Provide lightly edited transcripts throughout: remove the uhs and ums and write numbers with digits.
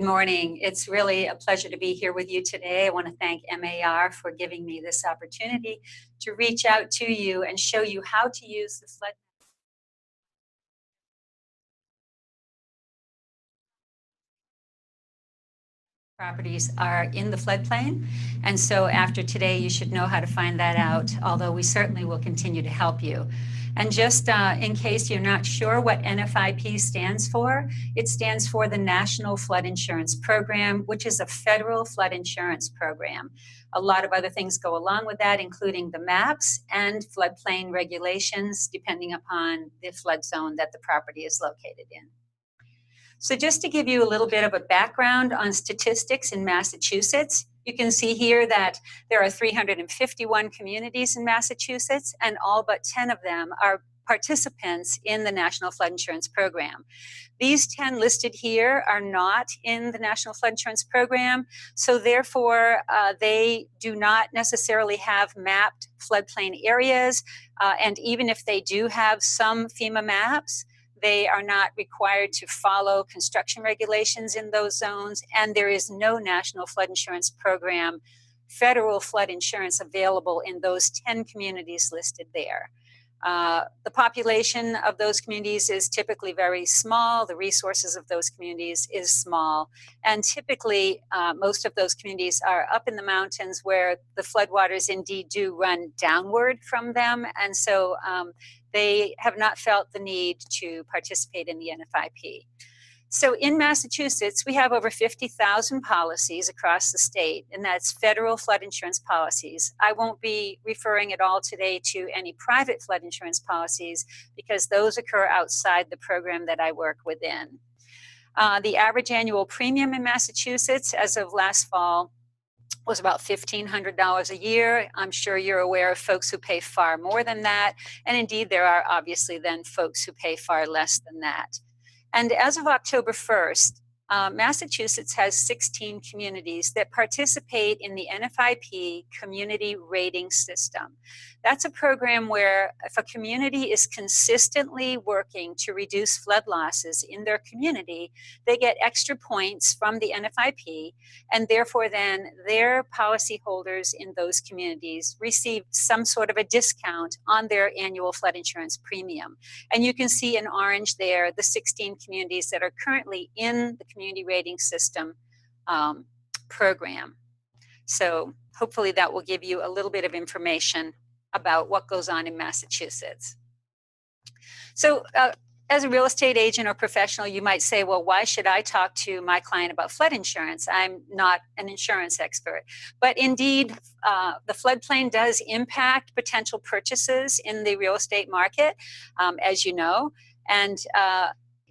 Good morning. It's really a pleasure to be here with you today. I want to thank MAR for giving me this opportunity to reach out to you and show you how to use the flood properties are in the floodplain. And so after today, you should know how to find that out, although we certainly will continue to help you. And just in case you're not sure what NFIP stands for, it stands for the National Flood Insurance Program, which is a federal flood insurance program. A lot of other things go along with that, including the maps and floodplain regulations, depending upon the flood zone that the property is located in. So just to give you a little bit of a background on statistics in Massachusetts, you can see here that there are 351 communities in Massachusetts, and all but 10 of them are participants in the National Flood Insurance Program. These 10 listed here are not in the National Flood Insurance Program, so therefore they do not necessarily have mapped floodplain areas, and even if they do have some FEMA maps, they are not required to follow construction regulations in those zones, and there is no National Flood Insurance Program federal flood insurance available in those 10 communities listed there. The population of those communities is typically very small. The resources of those communities is small. And typically, most of those communities are up in the mountains where the floodwaters indeed do run downward from them. And so they have not felt the need to participate in the NFIP. So in Massachusetts, we have over 50,000 policies across the state, and that's federal flood insurance policies. I won't be referring at all today to any private flood insurance policies because those occur outside the program that I work within. The average annual premium in Massachusetts as of last fall was about $1,500 a year. I'm sure you're aware of folks who pay far more than that. And indeed, there are obviously then folks who pay far less than that. And as of October 1st, Massachusetts has 16 communities that participate in the NFIP community rating system. That's a program where if a community is consistently working to reduce flood losses in their community, they get extra points from the NFIP, and therefore then their policyholders in those communities receive some sort of a discount on their annual flood insurance premium. And you can see in orange there the 16 communities that are currently in the community rating system program. So hopefully that will give you a little bit of information about what goes on in Massachusetts. So as a real estate agent or professional, you might say, well, why should I talk to my client about flood insurance? I'm not an insurance expert. But indeed, the floodplain does impact potential purchases in the real estate market, as you know. And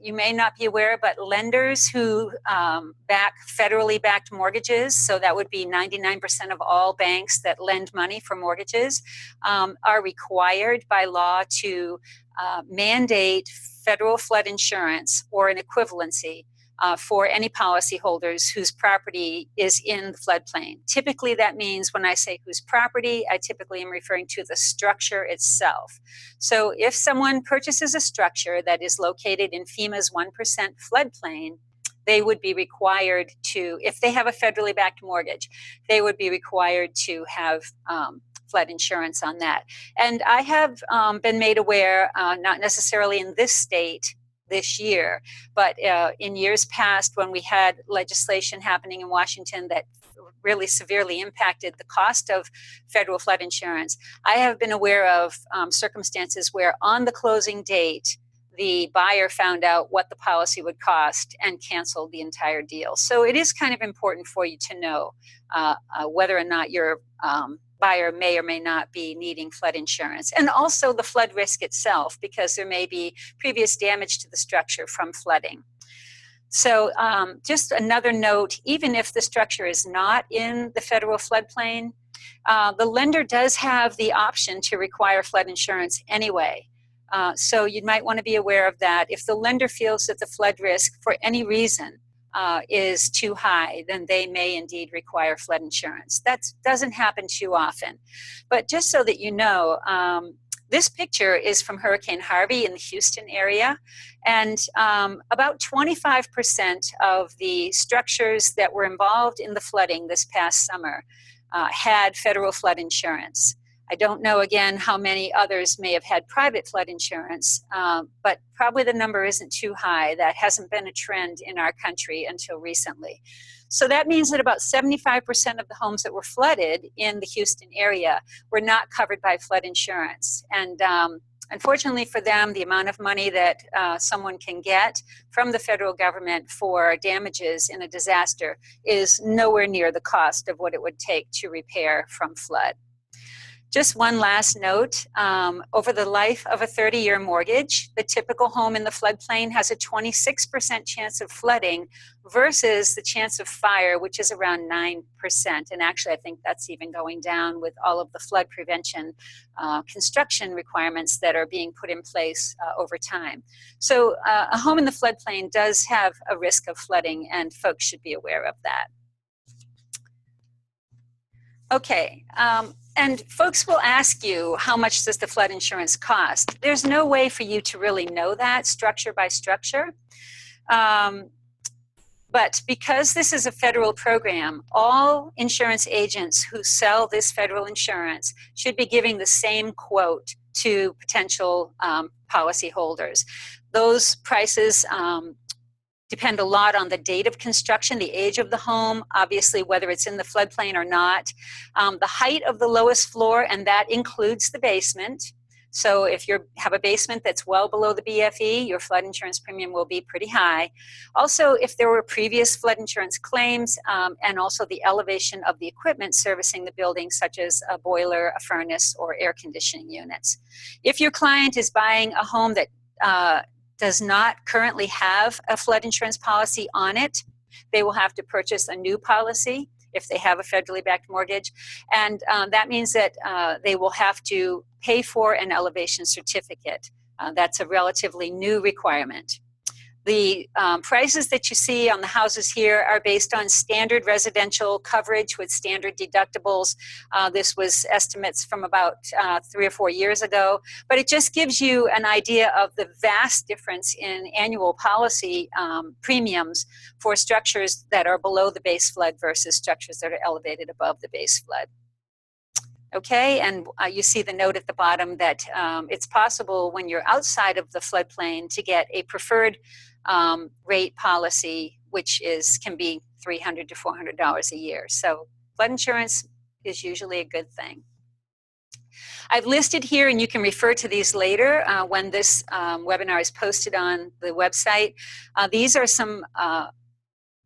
you may not be aware, but lenders who back federally backed mortgages, so that would be 99% of all banks that lend money for mortgages, are required by law to mandate federal flood insurance or an equivalency for any policyholders whose property is in the floodplain. Typically, that means when I say whose property, I typically am referring to the structure itself. So if someone purchases a structure that is located in FEMA's 1% floodplain, they would be required to, if they have a federally backed mortgage, they would be required to have flood insurance on that. And I have been made aware, not necessarily in this state, this year, but in years past when we had legislation happening in Washington that really severely impacted the cost of federal flood insurance, I have been aware of circumstances where on the closing date, the buyer found out what the policy would cost and canceled the entire deal. So it is kind of important for you to know whether or not your buyer may or may not be needing flood insurance, and also the flood risk itself, because there may be previous damage to the structure from flooding. So just another note, even if the structure is not in the federal floodplain, the lender does have the option to require flood insurance anyway. So you might want to be aware of that. If the lender feels that the flood risk for any reason is too high, then they may indeed require flood insurance. That doesn't happen too often. But just so that you know, This picture is from Hurricane Harvey in the Houston area, and about 25% of the structures that were involved in the flooding this past summer had federal flood insurance. I don't know, again, how many others may have had private flood insurance, but probably the number isn't too high. That hasn't been a trend in our country until recently. So that means that about 75% of the homes that were flooded in the Houston area were not covered by flood insurance. And unfortunately for them, the amount of money that someone can get from the federal government for damages in a disaster is nowhere near the cost of what it would take to repair from flood. Just one last note, over the life of a 30-year mortgage, the typical home in the floodplain has a 26% chance of flooding versus the chance of fire, which is around 9%. And actually, I think that's even going down with all of the flood prevention construction requirements that are being put in place over time. So a home in the floodplain does have a risk of flooding, and folks should be aware of that. Okay. And folks will ask you, how much does the flood insurance cost? There's no way for you to really know that structure by structure. But because this is a federal program, all insurance agents who sell this federal insurance should be giving the same quote to potential policyholders. Those prices depend a lot on the date of construction, the age of the home, obviously whether it's in the floodplain or not, the height of the lowest floor, and that includes the basement. So if you have a basement that's well below the BFE, your flood insurance premium will be pretty high. Also, if there were previous flood insurance claims, and also the elevation of the equipment servicing the building, such as a boiler, a furnace, or air conditioning units. If your client is buying a home that does not currently have a flood insurance policy on it, they will have to purchase a new policy if they have a federally backed mortgage. And that means that they will have to pay for an elevation certificate. That's a relatively new requirement. The prices that you see on the houses here are based on standard residential coverage with standard deductibles. This was estimates from about 3 or 4 years ago, but it just gives you an idea of the vast difference in annual policy premiums for structures that are below the base flood versus structures that are elevated above the base flood. Okay, and you see the note at the bottom that it's possible when you're outside of the floodplain to get a preferred rate policy, which can be $300 to $400 a year. So flood insurance is usually a good thing. I've listed here, and you can refer to these later when this webinar is posted on the website. These are some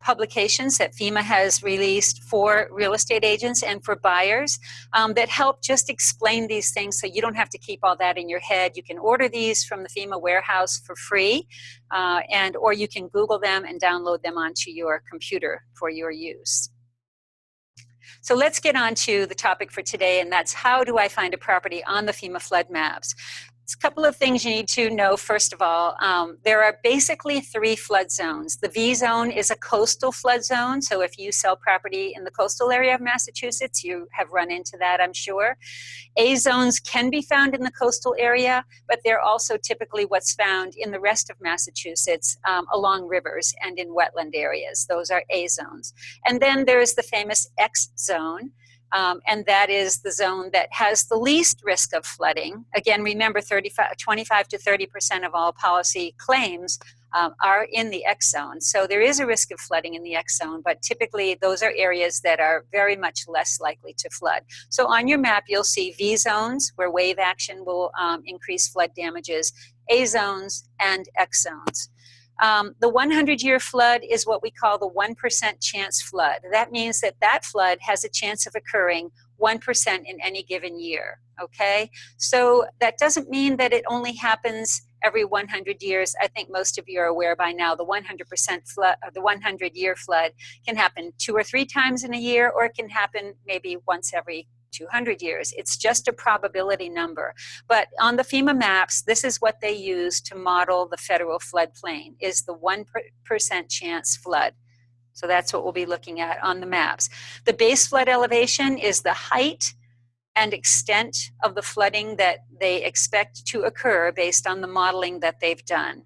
publications that FEMA has released for real estate agents and for buyers that help just explain these things so you don't have to keep all that in your head. You can order these from the FEMA warehouse for free, or you can Google them and download them onto your computer for your use. So let's get on to the topic for today, and that's how do I find a property on the FEMA flood maps? There's a couple of things you need to know. First of all, there are basically 3 flood zones. The V zone is a coastal flood zone. So if you sell property in the coastal area of Massachusetts, you have run into that, I'm sure. A zones can be found in the coastal area, but they're also typically what's found in the rest of Massachusetts along rivers and in wetland areas. Those are A zones. And then there's the famous X zone. And that is the zone that has the least risk of flooding. Again, remember 25 to 30% of all policy claims are in the X zone. So there is a risk of flooding in the X zone, but typically those are areas that are very much less likely to flood. So on your map, you'll see V zones where wave action will increase flood damages, A zones, and X zones. The 100-year flood is what we call the 1% chance flood. That means that that flood has a chance of occurring 1% in any given year, okay? So that doesn't mean that it only happens every 100 years. I think most of you are aware by now the 100% flood, the 100-year flood can happen 2 or 3 times in a year, or it can happen maybe once every 200 years. It's just a probability number. But on the FEMA maps, this is what they use to model the federal floodplain, is the 1% chance flood. So that's what we'll be looking at on the maps. The base flood elevation is the height and extent of the flooding that they expect to occur based on the modeling that they've done.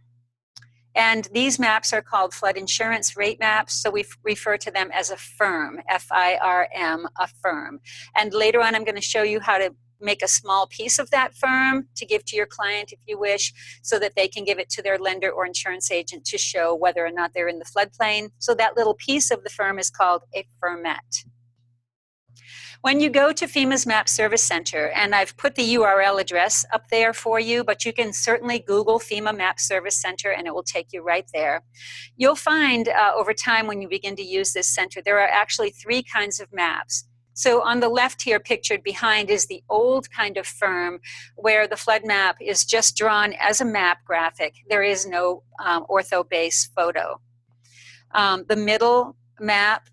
And these maps are called flood insurance rate maps, so we refer to them as a FIRM, F-I-R-M, a FIRM. And later on, I'm going to show you how to make a small piece of that FIRM to give to your client if you wish, so that they can give it to their lender or insurance agent to show whether or not they're in the floodplain. So that little piece of the FIRM is called a Fermat. When you go to FEMA's Map Service Center, and I've put the URL address up there for you, but you can certainly Google FEMA Map Service Center and it will take you right there. You'll find over time when you begin to use this center, there are actually 3 kinds of maps. So on the left here, pictured behind, is the old kind of FIRM where the flood map is just drawn as a map graphic. There is no ortho-based photo. The middle map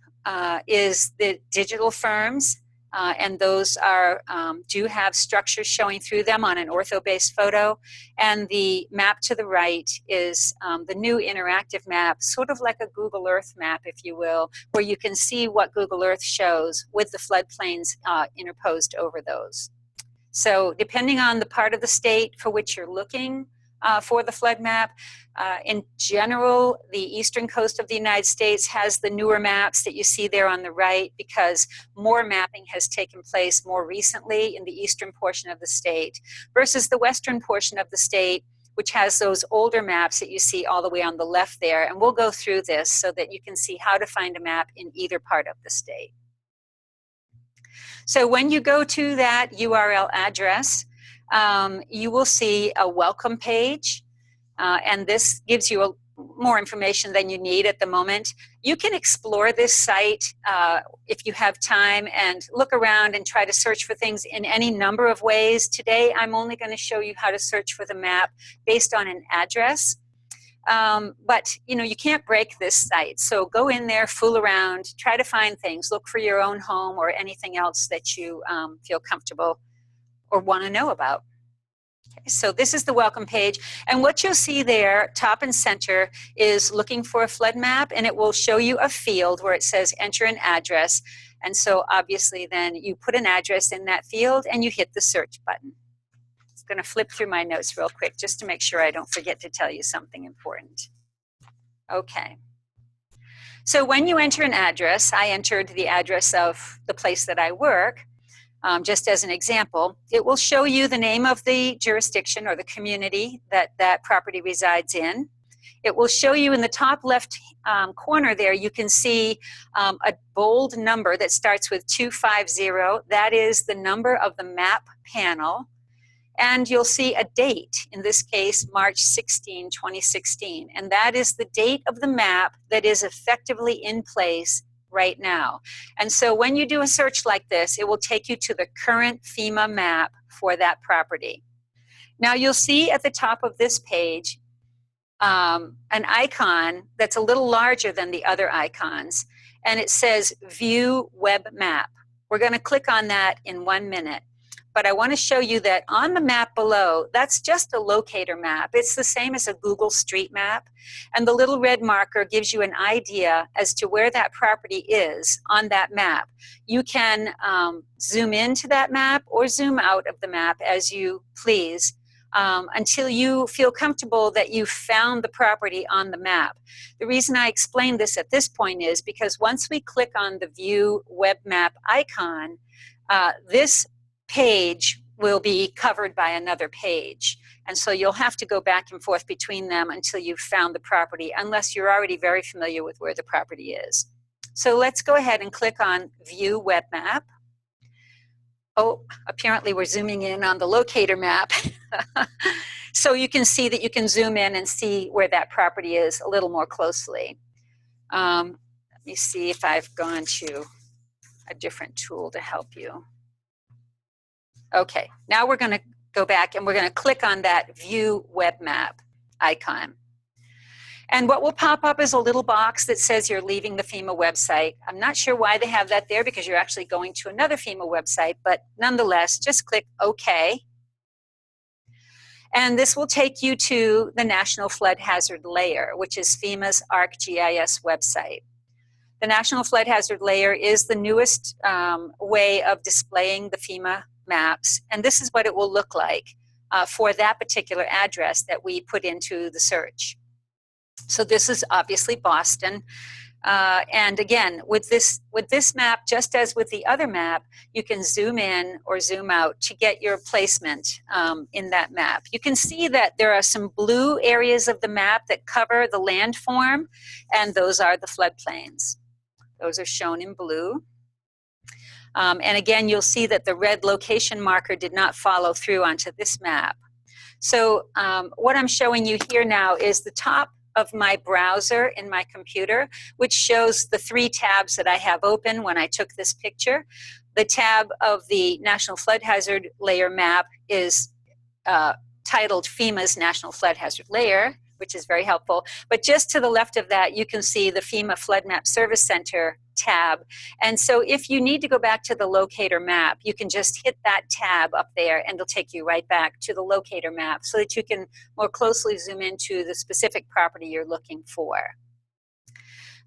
is the digital FIRMs. And those are do have structures showing through them on an ortho-based photo. And the map to the right is the new interactive map, sort of like a Google Earth map, if you will, where you can see what Google Earth shows with the floodplains interposed over those. So depending on the part of the state for which you're looking for the flood map, in general, the eastern coast of the United States has the newer maps that you see there on the right because more mapping has taken place more recently in the eastern portion of the state versus the western portion of the state, which has those older maps that you see all the way on the left there. And we'll go through this so that you can see how to find a map in either part of the state. So when you go to that URL address, you will see a welcome page. And this gives you more information than you need at the moment. You can explore this site if you have time and look around and try to search for things in any number of ways. Today, I'm only going to show you how to search for the map based on an address. But you can't break this site. So go in there, fool around, try to find things, look for your own home or anything else that you feel comfortable or want to know about. So this is the welcome page, and what you'll see there, top and center, is looking for a flood map, and it will show you a field where it says enter an address. And so obviously then you put an address in that field and you hit the search button. I'm going to flip through my notes real quick just to make sure I don't forget to tell you something important. Okay. So when you enter an address, I entered the address of the place that I work. Just as an example, it will show you the name of the jurisdiction or the community that that property resides in. It will show you in the top left corner there, you can see a bold number that starts with 250. That is the number of the map panel. And you'll see a date, in this case, March 16, 2016. And that is the date of the map that is effectively in place right now. And so when you do a search like this, it will take you to the current FEMA map for that property. Now you'll see at the top of this page an icon that's a little larger than the other icons, and it says View Web Map. We're going to click on that in 1 minute. But I want to show you that on the map below, that's just a locator map. It's the same as a Google Street Map. And the little red marker gives you an idea as to where that property is on that map. You can zoom into that map or zoom out of the map as you please until you feel comfortable that you've found the property on the map. The reason I explain this at this point is because once we click on the View Web Map icon, this page will be covered by another page. And so you'll have to go back and forth between them until you've found the property, unless you're already very familiar with where the property is. So let's go ahead and click on View Web Map. Oh, apparently we're zooming in on the locator map. So you can see that you can zoom in and see where that property is a little more closely. Let me see if I've gone to a different tool to help you. Okay, now we're going to go back and we're going to click on that View Web Map icon. And what will pop up is a little box that says you're leaving the FEMA website. I'm not sure why they have that there because you're actually going to another FEMA website, but nonetheless, just click OK. And this will take you to the National Flood Hazard Layer, which is FEMA's ArcGIS website. The National Flood Hazard Layer is the newest way of displaying the FEMA maps, and this is what it will look like for that particular address that we put into the search. So this is obviously Boston. And again, with this map, just as with the other map, you can zoom in or zoom out to get your placement in that map. You can see that there are some blue areas of the map that cover the landform, and those are the floodplains. Those are shown in blue. And again, you'll see that the red location marker did not follow through onto this map. So what I'm showing you here now is the top of my browser in my computer, which shows the 3 tabs that I have open when I took this picture. The tab of the National Flood Hazard Layer map is titled FEMA's National Flood Hazard Layer, which is very helpful. But just to the left of that, you can see the FEMA Flood Map Service Center tab. And so if you need to go back to the locator map, you can just hit that tab up there and it'll take you right back to the locator map so that you can more closely zoom into the specific property you're looking for.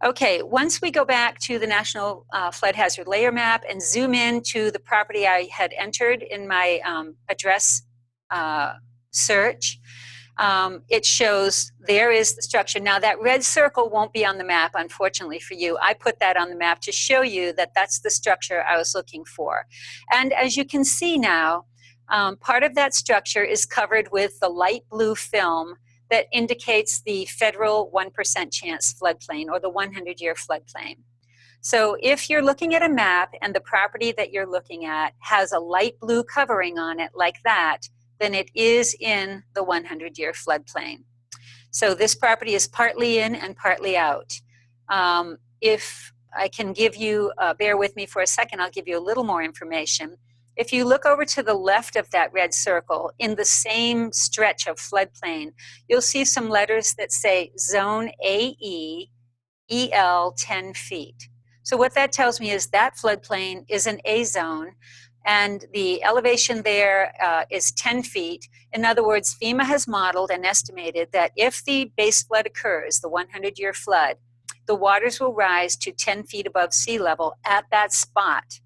Okay, once we go back to the National Flood Hazard Layer map and zoom in to the property I had entered in my address search, it shows there is the structure. Now that red circle won't be on the map, unfortunately for you. I put that on the map to show you that that's the structure I was looking for. And as you can see now, part of that structure is covered with the light blue film that indicates the federal 1% chance floodplain, or the 100-year floodplain. So if you're looking at a map and the property that you're looking at has a light blue covering on it like that, then it is in the 100-year floodplain. So this property is partly in and partly out. If I can give you, bear with me for a second, I'll give you a little more information. If you look over to the left of that red circle, in the same stretch of floodplain, you'll see some letters that say Zone AE, EL 10 feet. So what that tells me is that floodplain is an A zone, and the elevation there is 10 feet. In other words, FEMA has modeled and estimated that if the base flood occurs, the 100-year flood, the waters will rise to 10 feet above sea level at that spot.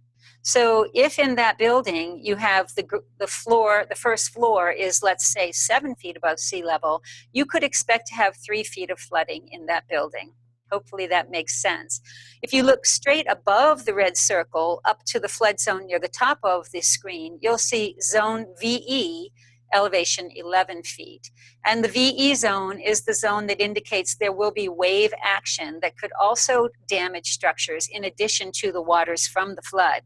So if in that building you have the floor, the first floor is, let's say, 7 feet above sea level, you could expect to have 3 feet of flooding in that building. Hopefully that makes sense. If you look straight above the red circle up to the flood zone near the top of the screen, you'll see zone VE, elevation 11 feet. And the VE zone is the zone that indicates there will be wave action that could also damage structures in addition to the waters from the flood.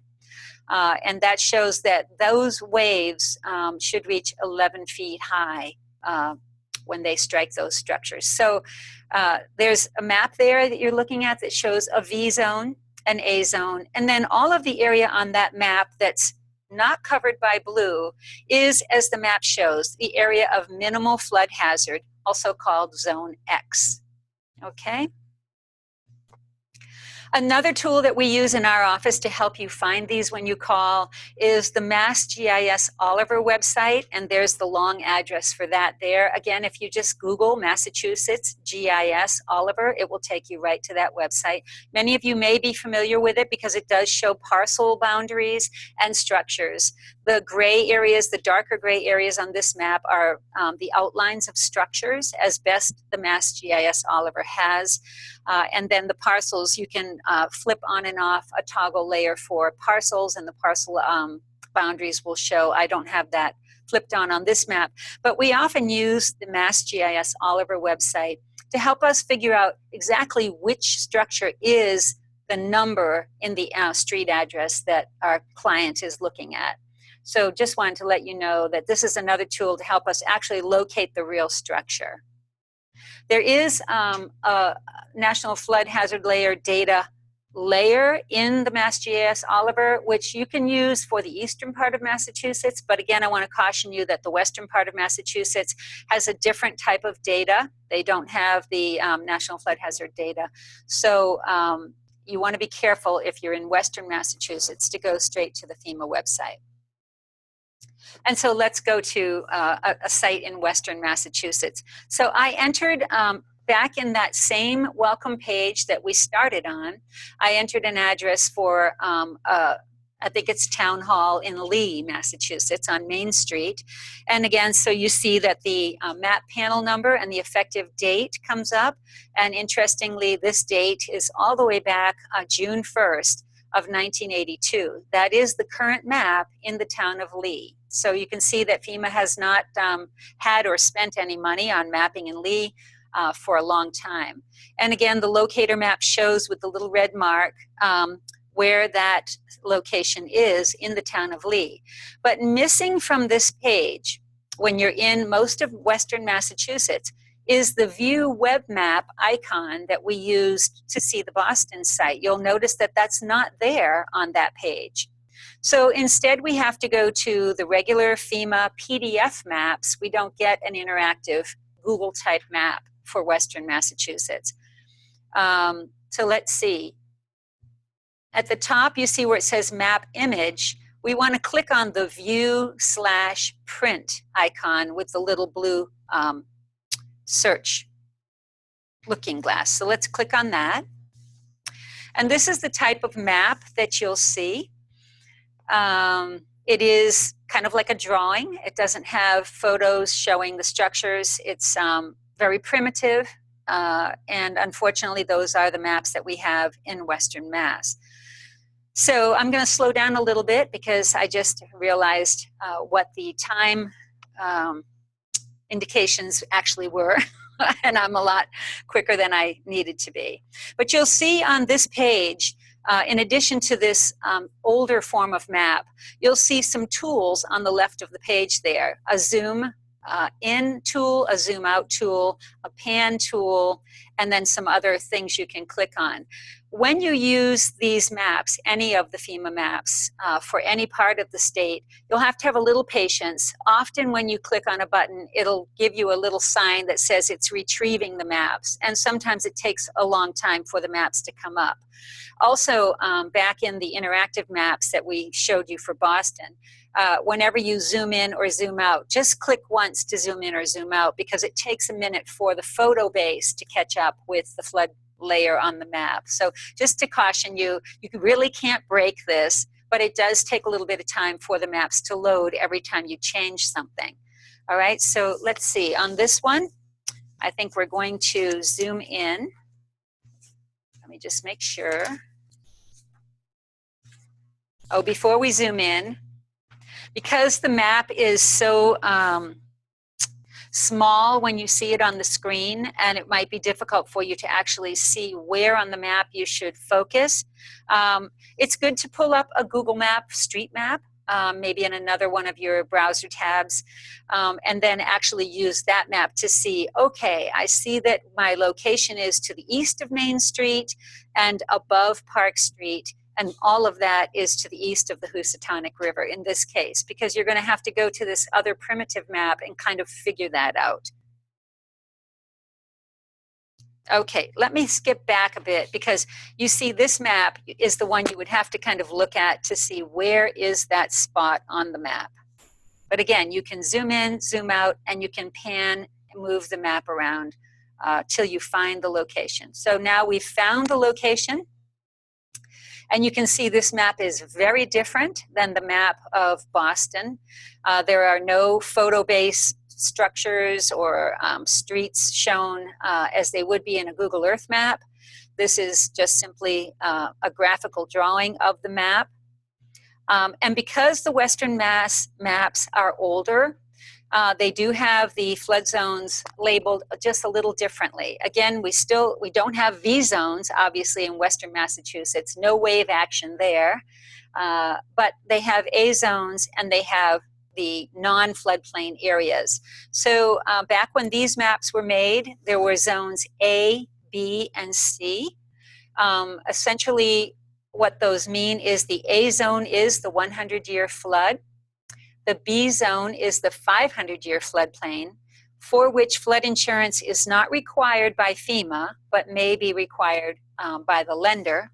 And that shows that those waves should reach 11 feet high when they strike those structures. So there's a map there that you're looking at that shows a V zone, an A zone, and then all of the area on that map that's not covered by blue is, as the map shows, the area of minimal flood hazard, also called Zone X. Okay? Another tool that we use in our office to help you find these when you call is the Mass GIS Oliver website, and there's the long address for that there. Again, if you just Google Massachusetts GIS Oliver, it will take you right to that website. Many of you may be familiar with it because it does show parcel boundaries and structures. The gray areas, the darker gray areas on this map are the outlines of structures as best the Mass GIS Oliver has. And then the parcels, you can flip on and off a toggle layer for parcels, and the parcel boundaries will show. I don't have that flipped on this map, but we often use the Mass GIS Oliver website to help us figure out exactly which structure is the number in the street address that our client is looking at. So just wanted to let you know that this is another tool to help us actually locate the real structure. There is a National Flood Hazard Layer data layer in the Mass GIS Oliver, which you can use for the eastern part of Massachusetts. But again, I want to caution you that the western part of Massachusetts has a different type of data. They don't have the National Flood Hazard data. So you want to be careful if you're in western Massachusetts to go straight to the FEMA website. And so let's go to a site in western Massachusetts. So I entered back in that same welcome page that we started on, I entered an address for I think it's Town Hall in Lee, Massachusetts on Main Street. And again, so you see that the map panel number and the effective date comes up. And interestingly, this date is all the way back June 1st of 1982. That is the current map in the town of Lee. So you can see that FEMA has not had or spent any money on mapping in Lee for a long time. And again, the locator map shows with the little red mark where that location is in the town of Lee. But missing from this page, when you're in most of Western Massachusetts, is the View Web Map icon that we used to see the Boston site. You'll notice that that's not there on that page. So instead, we have to go to the regular FEMA PDF maps. We don't get an interactive Google type map for Western Massachusetts. So let's see. At the top, you see where it says Map Image. We want to click on the View/Print icon with the little blue search looking glass. So let's click on that. And this is the type of map that you'll see. It is kind of like a drawing. It doesn't have photos showing the structures. It's very primitive. And unfortunately, those are the maps that we have in Western Mass. So I'm going to slow down a little bit because I just realized what the time indications actually were. And I'm a lot quicker than I needed to be. But you'll see on this page, in addition to this older form of map, you'll see some tools on the left of the page there. A zoom in tool, a zoom out tool, a pan tool, and then some other things you can click on. When you use these maps, any of the FEMA maps for any part of the state, you'll have to have a little patience. Often when you click on a button, it'll give you a little sign that says it's retrieving the maps. And sometimes it takes a long time for the maps to come up. Also, back in the interactive maps that we showed you for Boston, whenever you zoom in or zoom out, just click once to zoom in or zoom out because it takes a minute for the photo base to catch up with the flood layer on the map. So just to caution you, you really can't break this, but it does take a little bit of time for the maps to load every time you change something. All right, so let's see. On this one, I think we're going to zoom in. Let me just make sure. Oh, before we zoom in, because the map is so small when you see it on the screen, and it might be difficult for you to actually see where on the map you should focus, it's good to pull up a Google Map street map, maybe in another one of your browser tabs, and then actually use that map to see, okay, I see that my location is to the east of Main Street and above Park Street, and all of that is to the east of the Housatonic River in this case, because you're going to have to go to this other primitive map and kind of figure that out. Okay, let me skip back a bit because you see this map is the one you would have to kind of look at to see where is that spot on the map. But again, you can zoom in, zoom out, and you can pan and move the map around till you find the location. So now we've found the location. And you can see this map is very different than the map of Boston. There are no photo-based structures or streets shown as they would be in a Google Earth map. This is just simply a graphical drawing of the map. And because the Western Mass maps are older, they do have the flood zones labeled just a little differently. Again, we don't have V zones, obviously, in Western Massachusetts. No wave action there. But they have A zones and they have the non-floodplain areas. So back when these maps were made, there were zones A, B, and C. Essentially, what those mean is the A zone is the 100-year flood. The B zone is the 500-year floodplain, for which flood insurance is not required by FEMA, but may be required by the lender.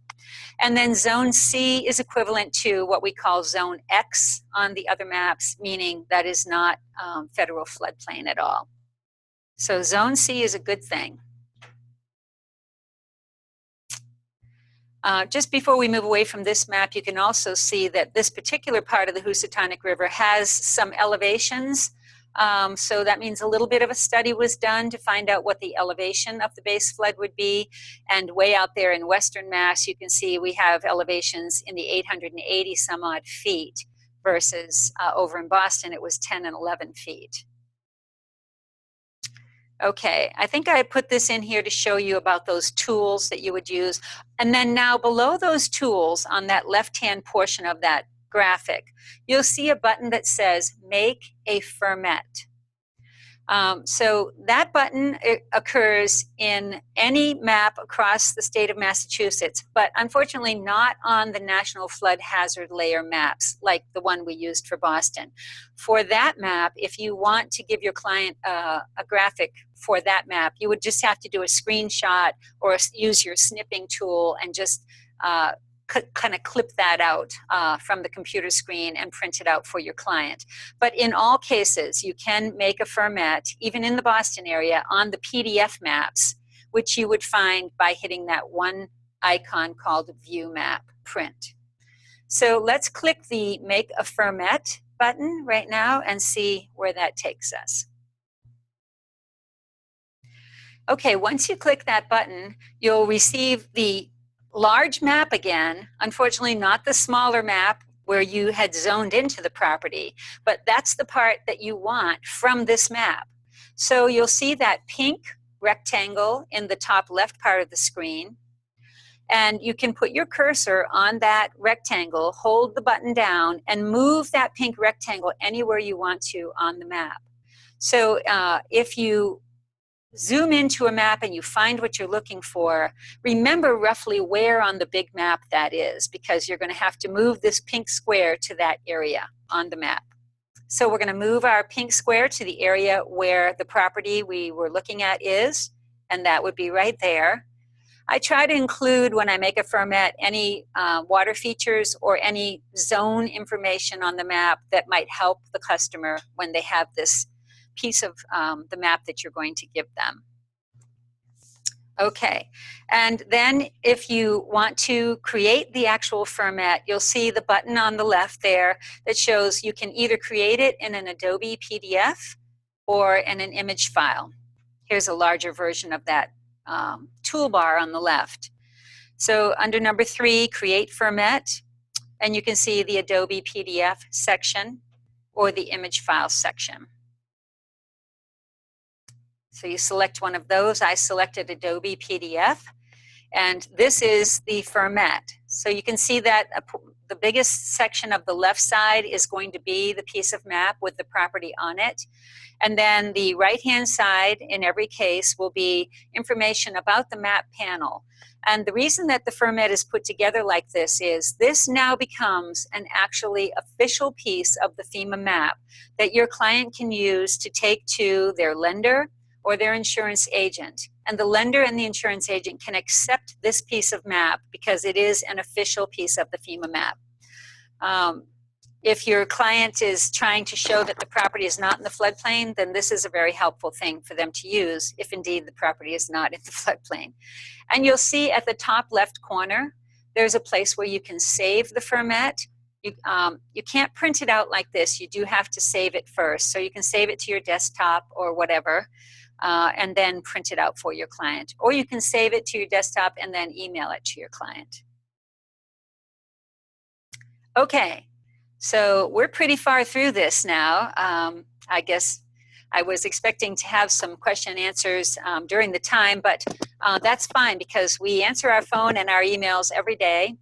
And then zone C is equivalent to what we call zone X on the other maps, meaning that is not federal floodplain at all. So zone C is a good thing. Just before we move away from this map, you can also see that this particular part of the Housatonic River has some elevations. So that means a little bit of a study was done to find out what the elevation of the base flood would be. And way out there in Western Mass, you can see we have elevations in the 880 some odd feet versus over in Boston, it was 10 and 11 feet. Okay, I think I put this in here to show you about those tools that you would use. And then now below those tools on that left-hand portion of that graphic, you'll see a button that says Make a Fermat. So that button occurs in any map across the state of Massachusetts, but unfortunately not on the National Flood Hazard Layer maps like the one we used for Boston. For that map, if you want to give your client a graphic for that map, you would just have to do a screenshot or use your snipping tool and just kind of clip that out from the computer screen and print it out for your client. But in all cases, you can make a Fermat, even in the Boston area, on the PDF maps, which you would find by hitting that one icon called View Map Print. So let's click the Make a Fermat button right now and see where that takes us. Okay, once you click that button, you'll receive the large map again, unfortunately not the smaller map where you had zoned into the property, but that's the part that you want from this map. So you'll see that pink rectangle in the top left part of the screen, and you can put your cursor on that rectangle, hold the button down, and move that pink rectangle anywhere you want to on the map. So if you zoom into a map and you find what you're looking for, remember roughly where on the big map that is, because you're going to have to move this pink square to that area on the map. So we're going to move our pink square to the area where the property we were looking at is, and that would be right there. I try to include, when I make a Fermat, any water features or any zone information on the map that might help the customer when they have this piece of the map that you're going to give them. Okay, and then if you want to create the actual Fermat, you'll see the button on the left there that shows you can either create it in an Adobe PDF or in an image file. Here's a larger version of that toolbar on the left. So under number 3, Create Fermat, and you can see the Adobe PDF section or the image file section. So you select one of those. I selected Adobe PDF, and this is the Fermat. So you can see that the biggest section of the left side is going to be the piece of map with the property on it. And then the right-hand side, in every case, will be information about the map panel. And the reason that the Fermat is put together like this is this now becomes an actually official piece of the FEMA map that your client can use to take to their lender or their insurance agent. And the lender and the insurance agent can accept this piece of map because it is an official piece of the FEMA map. If your client is trying to show that the property is not in the floodplain, then this is a very helpful thing for them to use if indeed the property is not in the floodplain. And you'll see at the top left corner, there's a place where you can save the Fermat. You can't print it out like this. You do have to save it first. So you can save it to your desktop or whatever, and then print it out for your client. Or you can save it to your desktop and then email it to your client. Okay, so we're pretty far through this now. I guess I was expecting to have some question and answers during the time, but that's fine because we answer our phone and our emails every day,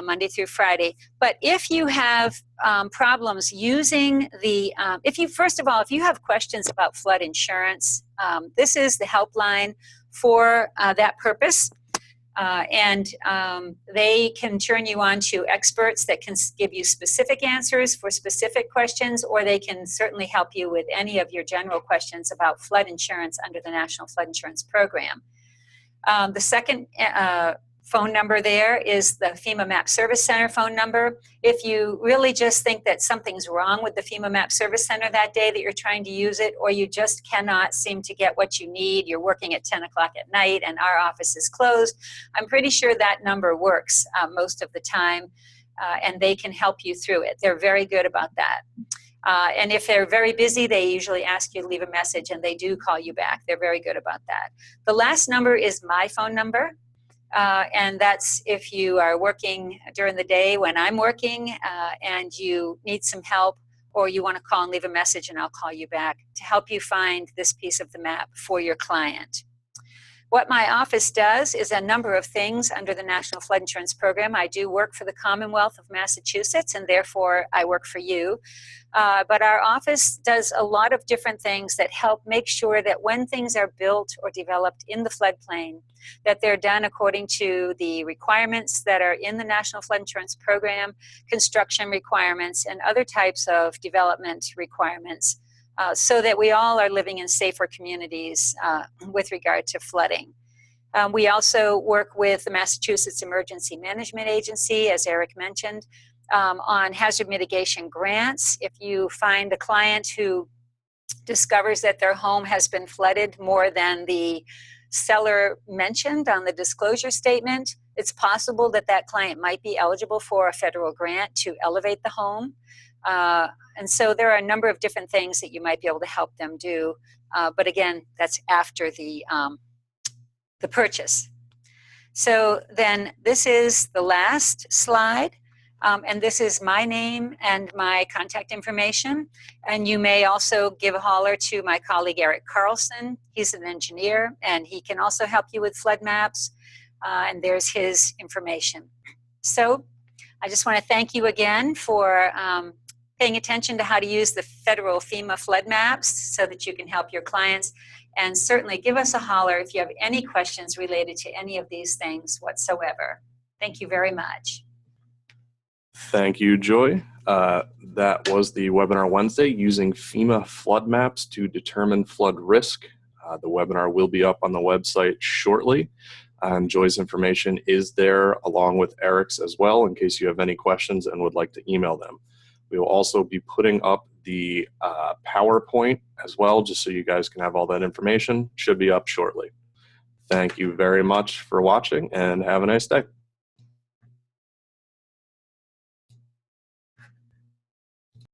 Monday through Friday. But if you have problems using the, first of all, if you have questions about flood insurance, this is the helpline for that purpose. And they can turn you on to experts that can give you specific answers for specific questions, or they can certainly help you with any of your general questions about flood insurance under the National Flood Insurance Program. The second phone number there is the FEMA Map Service Center phone number. If you really just think that something's wrong with the FEMA Map Service Center that day that you're trying to use it, or you just cannot seem to get what you need, you're working at 10 o'clock at night and our office is closed, I'm pretty sure that number works most of the time, and they can help you through it. They're very good about that. And if they're very busy, they usually ask you to leave a message, and they do call you back. They're very good about that. The last number is my phone number. And that's if you are working during the day when I'm working and you need some help, or you want to call and leave a message and I'll call you back to help you find this piece of the map for your client. What my office does is a number of things under the National Flood Insurance Program. I do work for the Commonwealth of Massachusetts, and therefore I work for you. But our office does a lot of different things that help make sure that when things are built or developed in the floodplain, that they're done according to the requirements that are in the National Flood Insurance Program, construction requirements, and other types of development requirements, so that we all are living in safer communities with regard to flooding. We also work with the Massachusetts Emergency Management Agency, as Eric mentioned, on hazard mitigation grants. If you find a client who discovers that their home has been flooded more than the seller mentioned on the disclosure statement, it's possible that that client might be eligible for a federal grant to elevate the home. And so there are a number of different things that you might be able to help them do. But again, that's after the purchase. So then this is the last slide. And this is my name and my contact information. And you may also give a holler to my colleague, Eric Carlson. He's an engineer, and he can also help you with flood maps. And there's his information. So I just want to thank you again for paying attention to how to use the federal FEMA flood maps so that you can help your clients. And certainly give us a holler if you have any questions related to any of these things whatsoever. Thank you very much. Thank you, Joy. That was the webinar Wednesday, using FEMA flood maps to determine flood risk. The webinar will be up on the website shortly. Joy's information is there along with Eric's as well, in case you have any questions and would like to email them. We will also be putting up the PowerPoint as well, just so you guys can have all that information. Should be up shortly. Thank you very much for watching, and have a nice day.